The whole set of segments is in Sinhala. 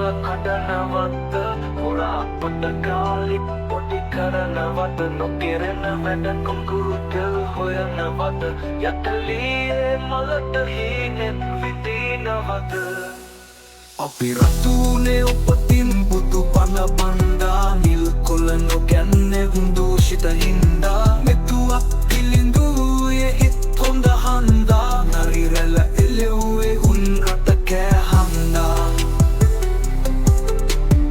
කඩනවත්ත පුරා පොට කාලික් පොඩි කරනවත නොකෙරෙන වැඩ කොංකුරුට හොයනවත යටලියේ මලට හීනෙත් විදිනවත අපි රතුනේ උපතින් බුදු පල බණ්ඩා නිල් කොළ නොගැන්නේ දූෂිත හින්දා මෙතුවක් පිළිඳුයේ හිත් හොඳ හන්දා නරිරැල එළෙව්වේ උන් රට කෑහන්දා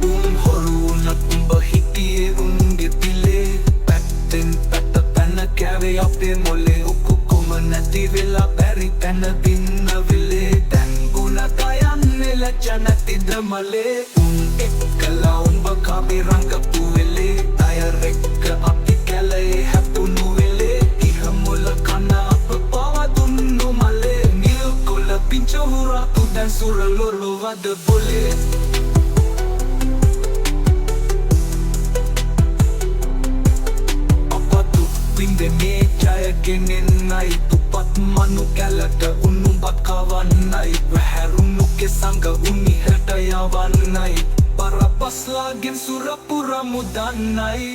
උන් හොරුනත් උඹ හිටියේ උන්ගේ පිලේ පැත්තෙන් පැත්ත පැන කෑවේ අපේ මොලේ ඔක්කොම නැති වෙලා බැරි පැන දින්න විලේ දැන් ගුණත යන්නේ ලැජ්ජ නැතිද මලේ උන් එක්කලා උඹ කාමේ රංගපු වෙලේ අයර එක්ක අපි කැලේ හැපුණු වෙලේ ඉහමුල කන අප පවා දුන්නු මලේ නිල් කොළ පිංච හුරා තු දැන් සුර ලොරලු වද බොලේ අපතු පින්දේ ජයගෙනෙන්නයි තුපත් මනු කැලට උන්නුඹත් කවන්නයි වැහැරුණු කෙසංග උනි හැට යවන්නයි පරපස්ලාගෙන් සුරපුර මුදන්නයි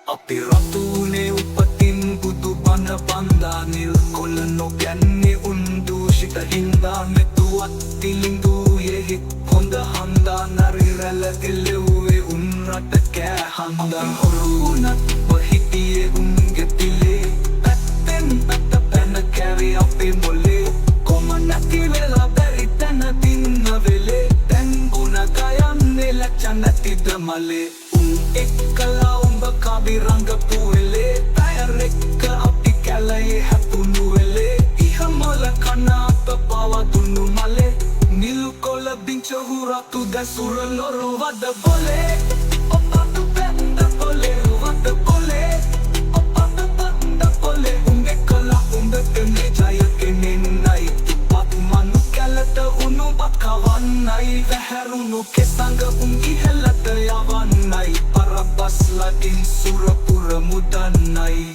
අපි රතුනේ උපතින් බුදු බණ බන්දා නිල් කොළ නොගැන්නේ උන් දූෂිත හින්දා මෙතුවත් තිලිඳුයේ හිත් හොඳ හන්දා නරිරැල එළෙව්වේ උන් රට කෑහන්දා හොරුනත් හිටියේ උන්ගේ පිලේ පැත්තෙන් පැත්ත පැන කෑවේ අපේ මොලේ කොම නැති වෙලා බැරි තැන දින්න වෙලේ දැන් ගුණක යන්නේ ලැජ්ජ නැතිද මලේ උන් එක්කලා උඹ කාබි රංගපු වෙලේ අයර එක්ක අපි කැලේ හැපුණු වෙලේ ඉහමල කන අප පවා දුන්නු මලේ නිල් කොළ බිංච හුරා තු දැන් සුර ලොරු වද බොලේ ඔප්පතු බැන්ද බොලේ වද බොලේ ඔප්පතු බැන්ද බොලේ උන් එක්කලා උඹ එන්නේ ජයගෙනෙන්නයි තුපත් මනු කැලට උනුඹත් කවන්නයි වැහැරුණු කෙසංග උන් ඉහළට යවන්නයි පරපස්ලාකින් සුරපුර මුදන්නයි